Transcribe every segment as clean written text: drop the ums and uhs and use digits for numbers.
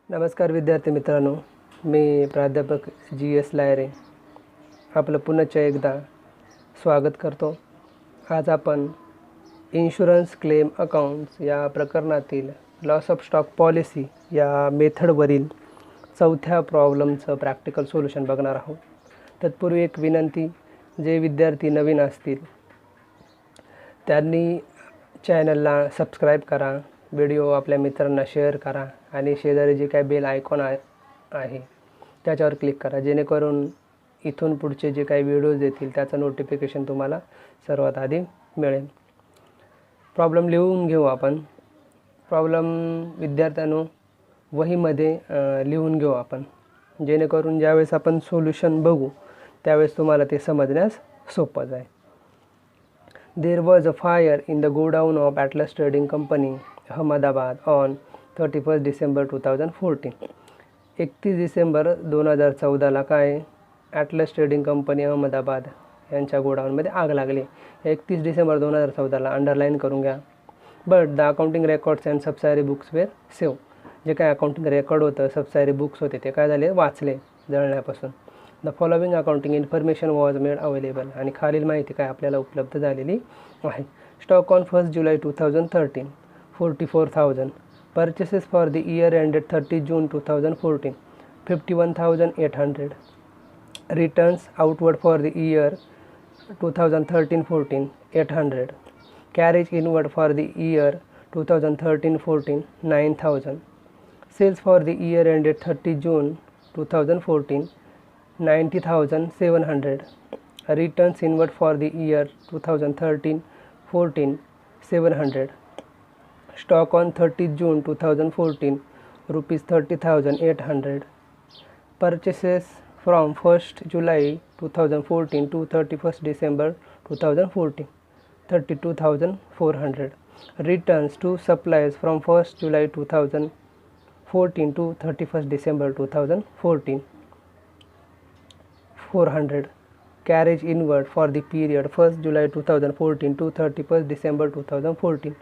नमस्कार विद्यार्थी मित्रांनो, मी प्राध्यापक GS लायरे आपलं पुन्हा एकदा स्वागत करतो. आज आपण इन्शुरन्स क्लेम अकाउंट्स या प्रकरणातील लॉस ऑफ स्टॉक पॉलिसी या मेथडवरील चौथ्या प्रॉब्लेमचं प्रॅक्टिकल सोल्युशन बघणार आहोत. तत्पूर्वी एक विनंती, जे विद्यार्थी नवीन असतील त्यांनी चॅनलला सबस्क्राईब करा, व्हिडिओ आपल्या मित्रांना शेअर करा आणि शेजारी जे काय बेल आयकॉन आहे त्याच्यावर क्लिक करा, जेणेकरून इथून पुढचे जे काही व्हिडिओज येतील त्याचं नोटिफिकेशन तुम्हाला सर्वात आधी मिळेल. प्रॉब्लेम लिहून घेऊ आपण. प्रॉब्लेम विद्यार्थ्यांनो वहीमध्ये लिहून घेऊ आपण, जेणेकरून ज्यावेळेस आपण सोल्युशन बघू त्यावेळेस तुम्हाला ते समजण्यास सोपं जाईल. There was a fire in the godown of Atlas Trading Company, Ahmedabad on 31st December 2014. 31 December 2014ला काय ॲटलस ट्रेडिंग कंपनी अहमदाबाद यांच्या गोडाऊनमध्ये आग लागली. 31 डिसेंबर 2014ला अंडरलाईन करून घ्या. But the accounting records and subsidiary books were save. जे काय अकाउंटिंग रेकॉर्ड होतं, सबसायरी बुक्स होते, ते काय झाले, वाचले जळण्यापासून. The following accounting information was made available. आणि खालील माहिती काय आपल्याला उपलब्ध झालेली आहे. स्टॉक ऑन 1 जुलै 2013 44,000. Purchases for the year ended 30 June 2014 51,800. Returns outward for the year 2013-14 800. Carriage inward for the year 2013-14 9,000. Sales for the year ended 30 June 2014 90,700. Returns inward for the year 2013-14 700. Stock on 30 June 2014 rupees 30,800. Purchases from 1st July 2014 to 31st December 2014 32,400. Returns to suppliers from 1st July 2014 to 31st December 2014 400. Carriage inward for the period 1st July 2014 to 31st December 2014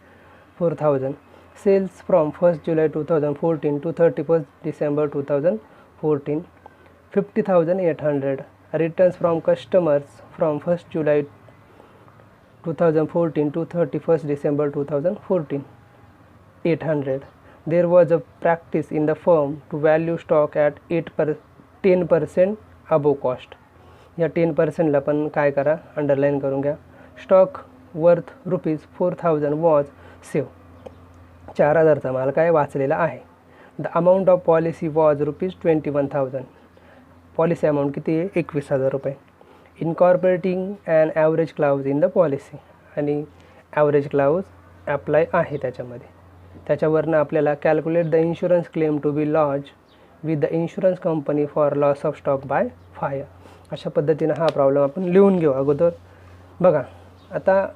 4,000. Sales from 1st July 2014 to 31st December 2014 50,800. Returns from customers from 1st July 2014 to 31st December 2014 800. There was a practice in the firm to value stock at 10% above cost. या 10%ला पण काय करा, underline करून घ्या. Stock worth rupees 4,000 was save. 4,000चा माल काय वाचलेला आहे. The amount of policy was rupees 21,000. Policy amount किती आहे, 21,000 रुपये. Incorporating and average clause in the policy. आणि ॲव्हरेज क्लाउज ॲप्लाय आहे त्याच्यामध्ये. त्याच्यावरनं आपल्याला calculate the insurance claim to be lodge with the insurance company for loss of stock by fire. अशा पद्धतीनं हा प्रॉब्लेम आपण लिहून घेऊ अगोदर. बघा आता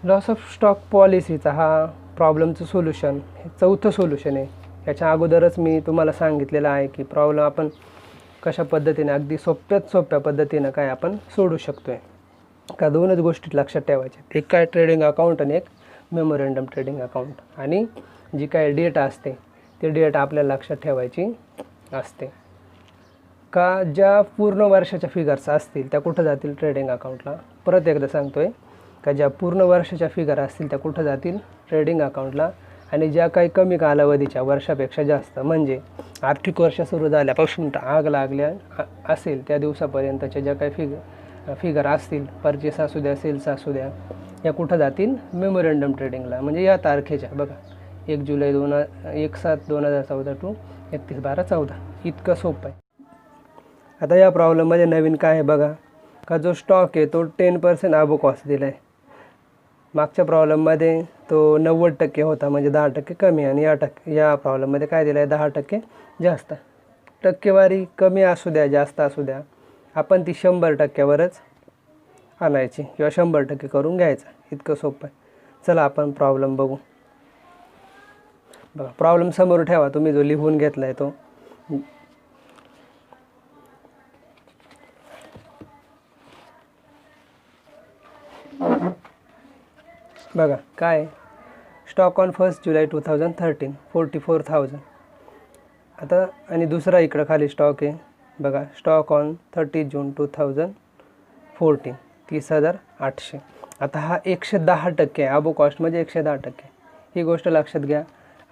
लॉस ऑफ स्टॉक पॉलिसीचा हा प्रॉब्लेमचं सोल्युशन हे चौथं सोल्युशन आहे. याच्या अगोदरच मी तुम्हाला सांगितलेलं आहे की प्रॉब्लेम आपण कशा पद्धतीने अगदी सोप्या पद्धतीनं काय आपण सोडू शकतो आहे. का दोनच गोष्टी लक्षात ठेवायच्या, एक काय ट्रेडिंग अकाउंट आणि एक मेमोरंडम ट्रेडिंग अकाउंट. आणि जी काय डेट असते ती डेट आपल्याला लक्षात ठेवायची असते. का ज्या पूर्ण वर्षाच्या फिगर्स असतील त्या कुठं जातील, ट्रेडिंग अकाउंटला. परत एकदा सांगतो आहे का ज्या पूर्ण वर्षाच्या फिगर असतील त्या कुठं जातील, ट्रेडिंग अकाउंटला. आणि ज्या काही कमी कालावधीच्या, वर्षापेक्षा जास्त, म्हणजे आर्थिक वर्ष सुरू झाल्यापासून आग लागल्या असेल त्या दिवसापर्यंतच्या ज्या काही फिगर असतील, परचेस असू द्या, सेल्स असू द्या, या कुठं जातील, मेमोरंडम ट्रेडिंगला. म्हणजे या तारखेच्या बघा 1 जुलै 1/7/2014 टू 31/12/14. इतकं सोपं आहे. आता या प्रॉब्लेममध्ये नवीन काय आहे बघा, का जो स्टॉक आहे तो 10% अबो कॉस्ट दिला आहे. मागच्या प्रॉब्लेममध्ये तो 90% होता, म्हणजे 10% कमी. आणि या प्रॉब्लेममध्ये काय दिलं आहे, 10% जास्त. टक्केवारी कमी असू द्या, जास्त असू द्या, आपण ती 100%वरच आणायची किंवा 100% करून घ्यायचा. इतकं सोपं आहे. चला आपण प्रॉब्लेम बघू. बघा प्रॉब्लेम समोर ठेवा तुम्ही, जो लिहून घेतला आहे तो. बघा काय स्टॉक ऑन 1 जुलै 2013 44,000. आता आणि दुसरा इकडं खाली स्टॉक आहे बघा, स्टॉक ऑन 30 जून 2014 30,800. आता हा 110% आहे, अबो कॉस्ट म्हणजे 110%, ही गोष्ट लक्षात घ्या.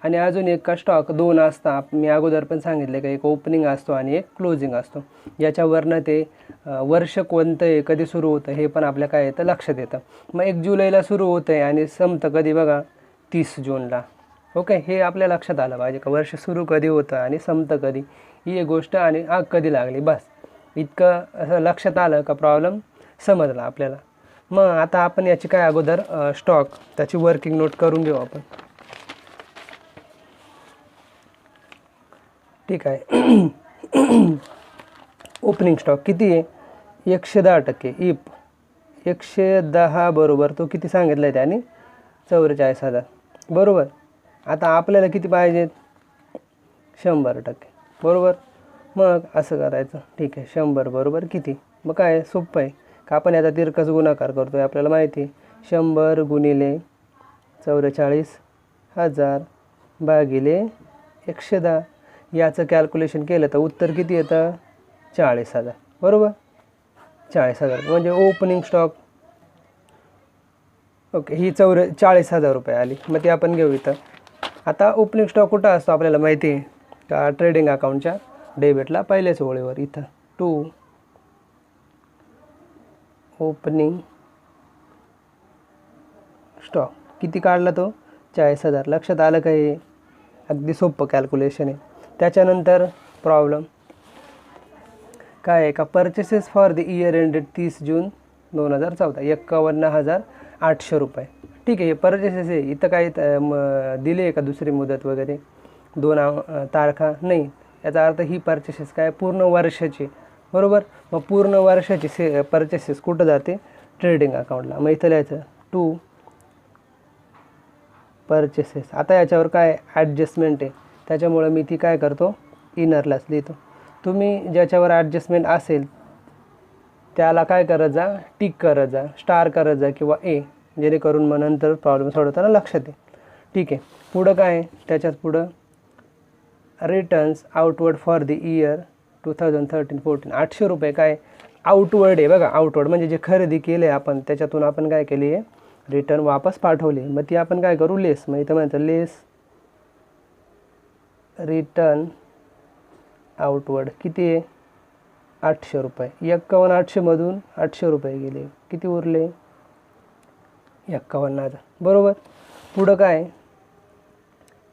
आणि अजून एक का स्टॉक दोन असता, मी अगोदर पण सांगितले का एक ओपनिंग असतो आणि एक क्लोजिंग असतो. याच्यावरनं ते वर्ष कोणतं आहे, कधी सुरू होतं हे पण आपल्या काय येतं लक्षात येतं. मग 1 जुलैला सुरू होतं आहे आणि संपतं कधी बघा 30 जूनला. ओके, हे आपल्या लक्षात आलं पाहिजे का वर्ष सुरू कधी होतं आणि संपतं कधी, ही एक गोष्ट, आणि आग कधी लागली, बस इतकं असं लक्षात आलं का प्रॉब्लेम समजला आपल्याला. मग आता आपण याची काय अगोदर स्टॉक त्याची वर्किंग नोट करून घेऊ आपण. ठीक आहे. ओपनिंग स्टॉक किती आहे, 110%. इफ 110 बरोबर तो किती सांगितलं आहे त्याने, 44,000 बरोबर. आता आपल्याला किती पाहिजेत, 100% बरोबर. मग असं करायचं, ठीक आहे. 100 बरोबर किती, मग काय सोपं आहे का, आपण याचा तिरकस गुणाकार करतो आहे, आपल्याला माहिती आहे. 100 गुणिले 44,000 भागिले 110. याचं कॅल्क्युलेशन केलं तर उत्तर किती येतं, 40,000 बरोबर. 40,000 म्हणजे ओपनिंग स्टॉक. ओके, ही 40,000 रुपये आली, मग ती आपण घेऊ इथं. आता ओपनिंग स्टॉक कुठं असतो आपल्याला माहिती आहे का, ट्रेडिंग अकाउंटच्या डेबिटला पहिल्याच ओळीवर इथं 2 ओपनिंग स्टॉक. किती काढला तो, 40,000. लक्षात आलं का, हे अगदी सोपं कॅल्क्युलेशन आहे. त्याच्यानंतर प्रॉब्लेम काय आहे का, purchases for the year ended 30 June 2014 51,800 रुपये. ठीक आहे, हे परचेसेस आहे. इथं काही दिले आहे का दुसरी मुदत वगैरे, 2 तारखा नाही. याचा अर्थ ही परचेसेस काय पूर्ण वर्षाची बरोबर. मग पूर्ण वर्षाची परचेसेस कुठं जाते, ट्रेडिंग अकाउंटला. मग इथं लिहायचं 2 परचेसेस. आता याच्यावर काय ॲडजस्टमेंट आहे, त्याच्यामुळं मी ती काय करतो, इनरलाच लिहितो. तुम्ही ज्याच्यावर ॲडजस्टमेंट असेल त्याला काय करत जा, टिक करत जा, स्टार करत जा किंवा ए, जेणेकरून मग नंतर प्रॉब्लेम सोडवताना लक्षात येईल. ठीक आहे. पुढं काय आहे, त्याच्यात पुढं returns outward for the year 2013-14 800 रुपये काय आउटवर्ड आहे बघा. आउटवर्ड म्हणजे जे खरेदी केले आपण त्याच्यातून आपण काय केली आहे, रिटर्न वापस पाठवली. मग ती आपण काय करू, लेस. मग इथं म्हणायचं लेस रिटर्न आउटवर्ड किती आहे, 800 रुपये. 51,800मधून 800 रुपये गेले, किती उरले, 51,000 बरोबर. पुढं काय,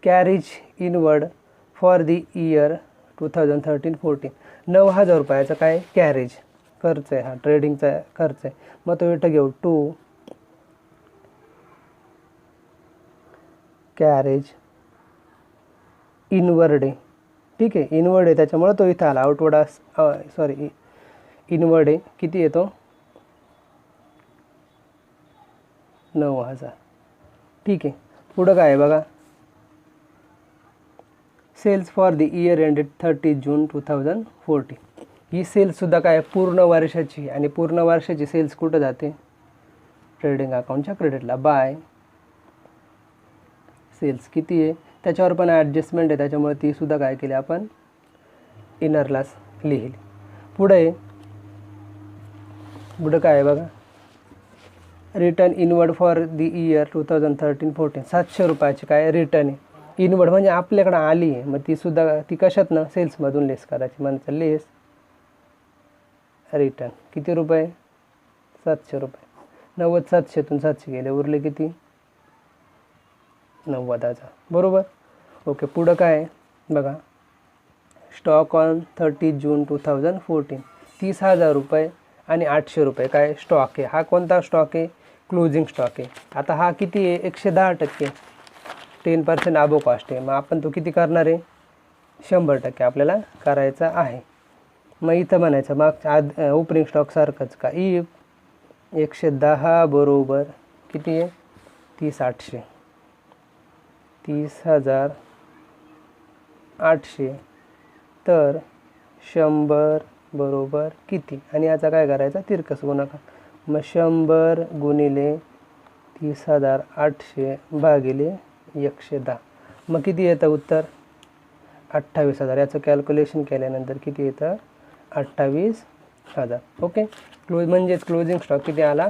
carriage inward for the year 2013-14 9,000 रुपयाचा काय कॅरेज खर्च आहे, हा ट्रेडिंगचा खर्च आहे. मग तो इथं घेऊ 2 कॅरेज इनवर्ड आहे. ठीक आहे, इनवर्ड आहे त्याच्यामुळं तो इथं आला. आउटवर्ड सॉरी इनवर्ड आहे, किती येतो, 9,000. ठीक आहे. पुढं काय आहे बघा, sales for the year ended 30 June 2014. ही सेल्ससुद्धा काय पूर्ण वर्षाची, आणि पूर्ण वर्षाची सेल्स कुठं जाते, ट्रेडिंग अकाउंटच्या क्रेडिटला. बाय सेल्स किती आहे, त्याच्यावर पण ॲडजस्टमेंट आहे, त्याच्यामुळे ती सुद्धा काय केली आपण इनरलाच लिहिली. पुढे काय आहे बघा, return inward for the year 2013-14 700 रुपयाची काय रिटर्न आहे. इनवर्ड म्हणजे आपल्याकडं आली आहे, मग ती सुद्धा ती कशातनं, सेल्समधून लेस करायची. म्हणजे लेस रिटर्न किती रुपये, 700 रुपये. 90 700तून 700 गेले, उरले किती, 90,000 बरोबर. ओके. पुढं काय आहे बघा, स्टॉक ऑन 30 जून 2014 30,000 रुपये आणि 800 रुपये काय स्टॉक आहे. हा कोणता स्टॉक आहे, क्लोजिंग स्टॉक आहे. आता हा किती आहे, 110%, 10% अबो कॉस्ट आहे. मग आपण तो किती करणार आहे, 100% आपल्याला करायचा आहे. मग इथं म्हणायचं मग ओपनिंग स्टॉक सारखंच का, इफ 110 बरोबर किती आहे, 30,800 30,800 तर 100 बरोबर किती, आणि याचा काय करायचा तिरकस गुणाकार. मग 100 गुणिले 30,800 भागिले 110. मग किती येतं उत्तर? 28,000. याचं कॅल्क्युलेशन केल्यानंतर किती येतं? 28,000. ओके. म्हणजेच क्लोजिंग स्टॉक किती आला?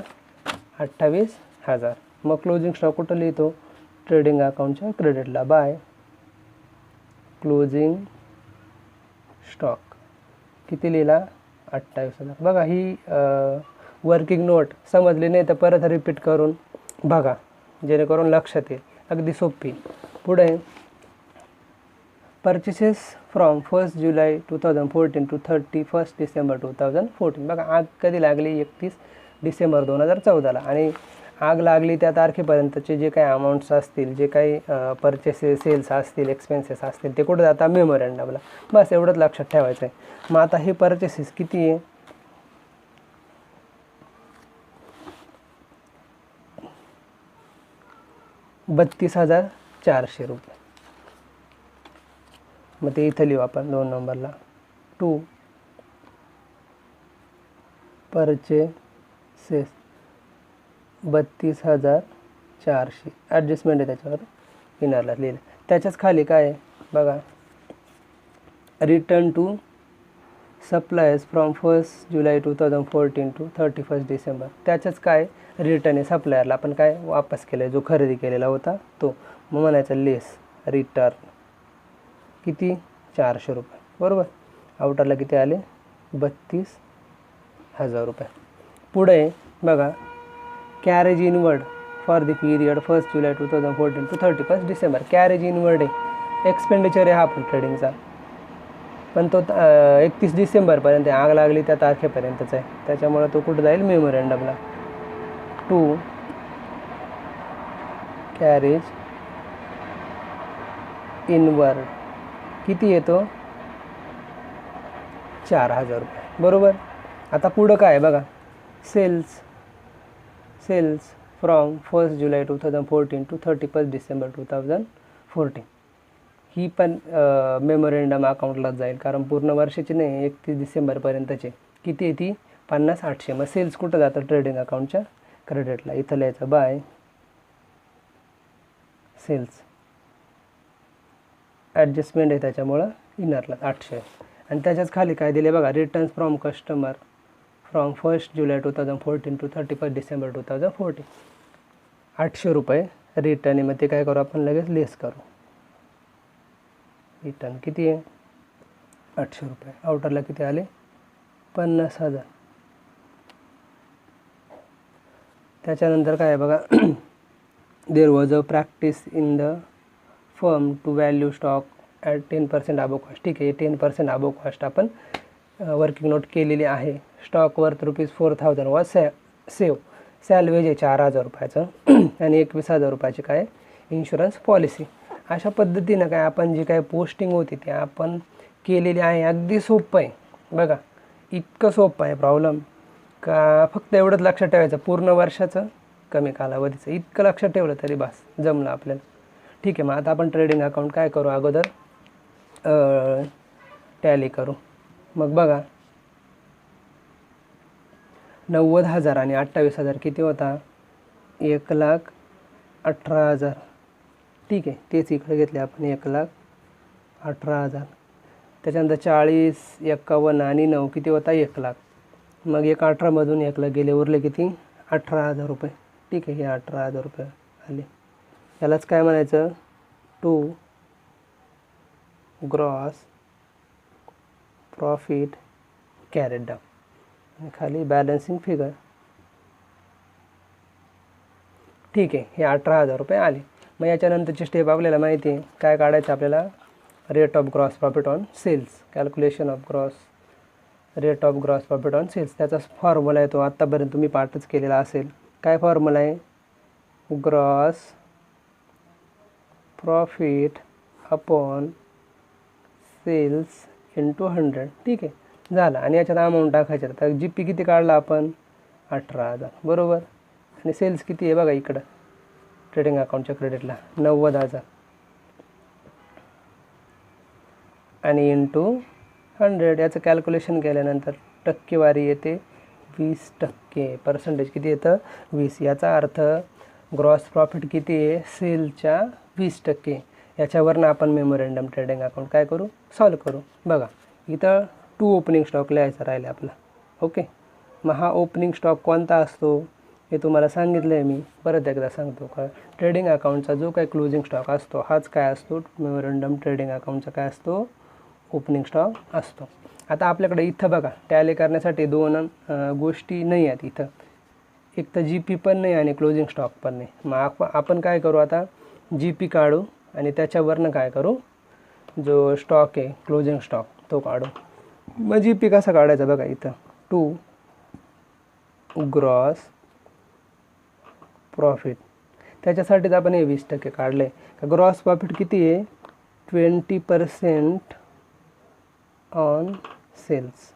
28,000. मग क्लोजिंग स्टॉक कुठं लिहितो? ट्रेडिंग अकाउंटच्या क्रेडिटला. बाय क्लोजिंग स्टॉक किती लिहिला? 28,000. बघा, ही वर्किंग नोट समजली नाही तर परत रिपीट करून बघा, जेणेकरून लक्षात येईल. अगदी सोपी. पुढे purchases from 1 July 2014 to 31 December 2014. बघा, आग कधी लागली? 31 डिसेंबर 2014ला. आणि आग लागली त्या तारखेपर्यंतचे जे काही अमाऊंट्स असतील, जे काही परचेसेस, सेल्स असतील, एक्सपेन्सेस असतील, ते कुठं जातात? मेमोरंडमला. बस एवढंच लक्षात ठेवायचं आहे. मग आता हे परचेसेस किती आहे? 32,400 रुपये. मग ते इथं लिहू आपण 2 नंबरला. To purchases 32,400. ॲडजस्टमेंट आहे त्याच्यावर, इनरला लिहिलं. त्याच्याच खाली काय आहे बघा? Return to suppliers from 1 July 2014 to 31 December. त्याच्याच काय? रिटर्न आहे सप्लायरला. आपण काय वापस केलं आहे? जो खरेदी केलेला होता तो. मग म्हणायचं लेस रिटर्न किती? 400 रुपये. बरोबर. आउटरला किती आले? 32,000 रुपये. पुढे बघा, carriage inward for the period 1 July 2014 to 31 December. Carriage inward आहे, एक्सपेंडिचर आहे हा पण ट्रेडिंगचा, पण तो 31 डिसेंबरपर्यंत आग लागली त्या तारखेपर्यंतच आहे. त्याच्यामुळे तो कुठं जाईल? मेमोरंडमला. टू कॅरेज इनवर्ड किती येतो? 4,000 रुपये. बरोबर. आता पुढं काय आहे बघा? Sales from 1 July 2014 to 31 December 2014. ही पण मेमोरंडम अकाउंटलाच जाईल, कारण पूर्ण वर्षाची नाही, 31 डिसेंबरपर्यंतचे. किती आहे ती? 50,800. मग सेल्स कुठं जातं? ट्रेडिंग अकाउंटच्या क्रेडिटला. इथं लिहायचं बाय सेल्स. ॲडजस्टमेंट आहे त्याच्यामुळं इनरला 800. आणि त्याच्याच खाली काय दिले बघा? Returns from customer from 1 July 2014 to 31 December 2014. 800 रुपये रिटर्न आहे. मग ते काय करू आपण? लगेच लेस करू. रिटर्न किती आहे? 800 रुपये. आउटरला किती आले? 50,000. त्याच्यानंतर काय आहे बघा? There was a practice in the firm to value stock at 10% above cost. ठीक आहे, 10% अबो कॉस्ट आपण वर्किंग नोट केलेली आहे. Stock worth ₹4,000 was save. Salvage आहे 4,000 रुपयाचं आणि 21,000 रुपयाची काय? Insurance policy. अशा पद्धतीनं काय आपण जी काय पोस्टिंग होती ते आपण केलेली आहे. अगदी सोपं आहे बघा, इतकं सोपं आहे प्रॉब्लेम का फक्त एवढंच लक्षात ठेवायचं, पूर्ण वर्षाचं कमी कालावधीचं. इतकं लक्षात ठेवलं तरी बस, जमलं आपल्याला. ठीक आहे. मग आता आपण ट्रेडिंग अकाउंट काय करू? अगोदर टॅली करू. मग बघा, 90,000 आणि 28,000 किती होता? 1,18,000. ठीक आहे, तेच इकडे घेतले आपण 1,18,000. त्याच्यानंतर 40, 51 आणि 9 किती होता? 1,00,000. मग 18मधून 1,00,000 गेले, उरले किती? 18,000 रुपये. ठीक आहे, हे 18,000 रुपये आले. यालाच काय म्हणायचं? To gross profit carried down. खाली बॅलन्सिंग फिगर. ठीक आहे, हे 18,000 रुपये आले. मग याच्यानंतरची स्टेप आपल्याला माहिती आहे. काय काढायचं आपल्याला? Rate of gross profit on sales. Calculation of rate of gross profit on sales. त्याचा फॉर्म्युला आहे तो आत्तापर्यंत तुम्ही पाठच केलेला असेल. काय फॉर्म्युला आहे? Gross profit upon sales into 100. ठीक आहे, झालं. आणि याच्यात अमाऊंट टाकायचं. तर जी पी किती काढला आपण? 18,000. बरोबर. आणि सेल्स किती आहे बघा इकडं ट्रेडिंग अकाउंटच्या क्रेडिटला? 90,000 आणि इंटू 100. याचं कॅल्क्युलेशन केल्यानंतर टक्केवारी येते 20%. पर्सेंटेज किती येतं? 20. याचा अर्थ ग्रॉस प्रॉफिट किती आहे? सेलच्या 20%. याच्यावरनं आपण मेमोरंडम ट्रेडिंग अकाउंट काय करू, सॉल्व करू. बघा इथं 2 ओपनिंग स्टॉक लिहायचा राहिले आपला. ओके, मग हा ओपनिंग स्टॉक कोणता असतो हे तुम्हाला सांगितलं आहे मी, परत एकदा सांगतो का. ट्रेडिंग अकाउंटचा जो काही क्लोजिंग स्टॉक असतो हाच काय असतो, मेमोरंडम ट्रेडिंग अकाउंटचा काय असतो, ओपनिंग स्टॉक असतो. आता आपल्याकडे इथं बघा टॅली करण्यासाठी 2 गोष्टी नाही आहेत इथं. एक तर जी पी पण नाही आणि क्लोजिंग स्टॉक पण नाही. मग आपण काय करू, आता जी पी काढू आणि त्याच्यावरनं काय करू, जो स्टॉक आहे क्लोजिंग स्टॉक तो काढू. मग जी पी कसा काढायचा बघा इथं, टू ग्रॉस प्रॉफिट. त्याच्यासाठीच आपण हे 20% काढलं आहे. ग्रॉस प्रॉफिट किती आहे, 20% ऑन सेल्स.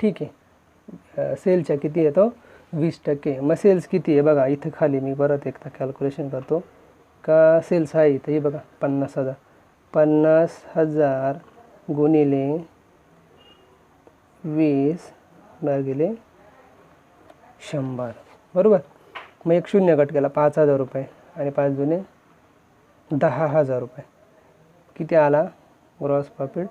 ठीक आहे, सेलच्या किती आहे तो 20%. मग सेल्स किती आहे बघा इथं खाली, मी परत एकदा कॅल्क्युलेशन करतो का. सेल्स आहे इथं, हे बघा 50,000. 50,000 गुणिले 20 भागिले 100, बरोबर. मग एक 0 कट केला, 5,000 रुपये आणि 5 जुने 10,000 रुपये. किती आला ग्रॉस प्रॉफिट,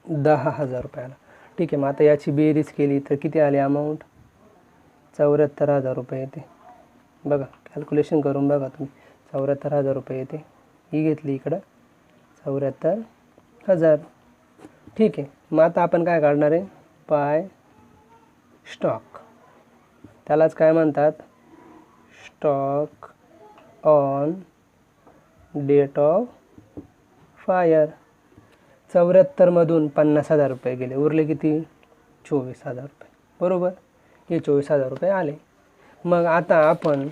10,000 रुपये आला. ठीक आहे, मग आता याची बेरीज केली तर किती आली अमाऊंट, 74,000 रुपये येते. बघा कॅल्क्युलेशन करून बघा तुम्ही, 74,000 रुपये येते. ही घेतली इकडं 74,000. ठीक आहे, मग आता आपण काय काढणार आहे, बाय स्टॉक. त्यालाच काय म्हणतात, stock on date of fire. 74मधून 50,000 रुपये गेले, उरले किती 24,000 रुपये, बरोबर. हे 24,000 रुपये आले. मग आता आपण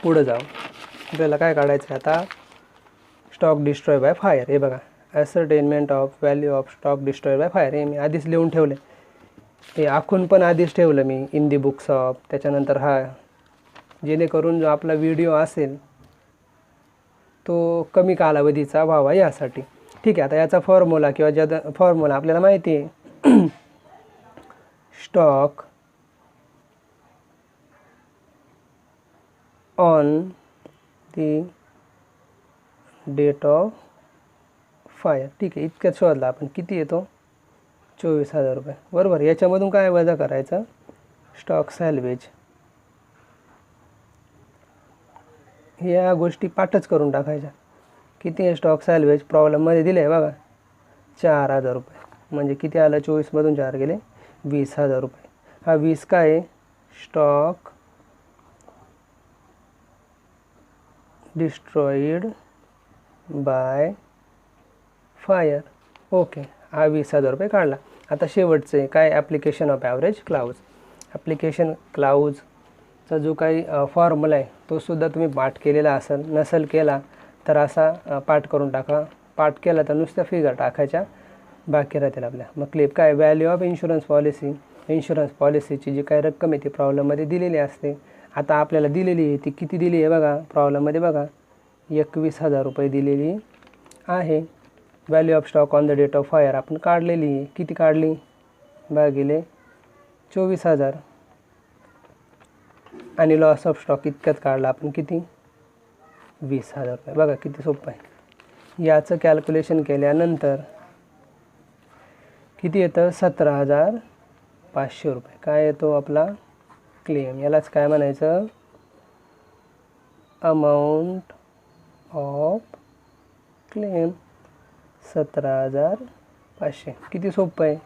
पुढं जाऊ, आपल्याला काय काढायचं आहे आता, स्टॉक डिस्ट्रॉय बाय फायर. हे बघा, ascertainment of value of stock destroy by fire. हे मी आधीच लिहून ठेवले, हे आखून पण आधीच ठेवलं मी इन दी बुक्स ऑफ. त्याच्यानंतर हा, जेणेकरून जो आपला व्हिडिओ असेल तो कमी कालावधीचा व्हावा यासाठी. ठीक आहे, आता याचा फॉर्म्युला किंवा ज्या फॉर्म्युला आपल्याला माहिती आहे, stock on the date of fire. ठीक आहे, इतक्यात शोधला आपण. किती येतो 24,000 रुपये, बरोबर. याच्यामधून काय वजा करायचं, स्टॉक सॅल्वेज. ह्या गोष्टी पाठच करून टाकायच्या. किती आहे स्टॉक सॅल्वेज, प्रॉब्लेममध्ये दिलं आहे बघा 4,000 रुपये. म्हणजे किती आलं, 24मधून 4 गेले 20,000 रुपये. हा 20 काय आहे, stock destroyed by fire. Okay, हा 20,000 रुपये काढला. आता शेवटचे काय, application of average clause. Application क्लाउजचा जो काही फॉर्म्युला आहे तो सुद्धा तुम्ही पाठ केलेला असेल, नसेल केला तर असा पाठ करून टाका. पाठ केला तर नुसत्या फिगर टाकायच्या बाकी राहतील आपल्या. मग क्लिप काय, value of insurance policy. Insurance पॉलिसीची जी काही रक्कम आहे ती प्रॉब्लेममध्ये दिलेली असते. आता आपल्याला दिलेली आहे ती किती दिली आहे बघा, प्रॉब्लेममध्ये बघा 21,000 रुपये दिलेली आहे. Value of stock on the date of fire आपण काढलेली आहे, किती काढली, भागिले 24,000. आणि लॉस ऑफ स्टॉक इतक्यात काढला आपण, किती 20,000 रुपये. बघा किती सोपं आहे. याचं कॅल्क्युलेशन केल्यानंतर किती येतं, 17,500 रुपये. काय येतो आपला क्लेम. यालाच काय म्हणायचं, अमाऊंट ऑफ क्लेम 17,500. किती सोपं आहे.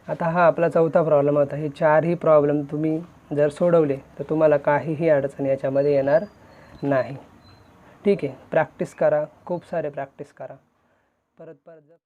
आता हा आपला चौथा प्रॉब्लेम होता. हे 4ही प्रॉब्लेम तुम्ही जर सोडवले तर तुम्हाला काहीही अडचण याच्यामध्ये येणार नाही. ठीक आहे, प्रॅक्टिस करा, खूप सारे प्रॅक्टिस करा. परत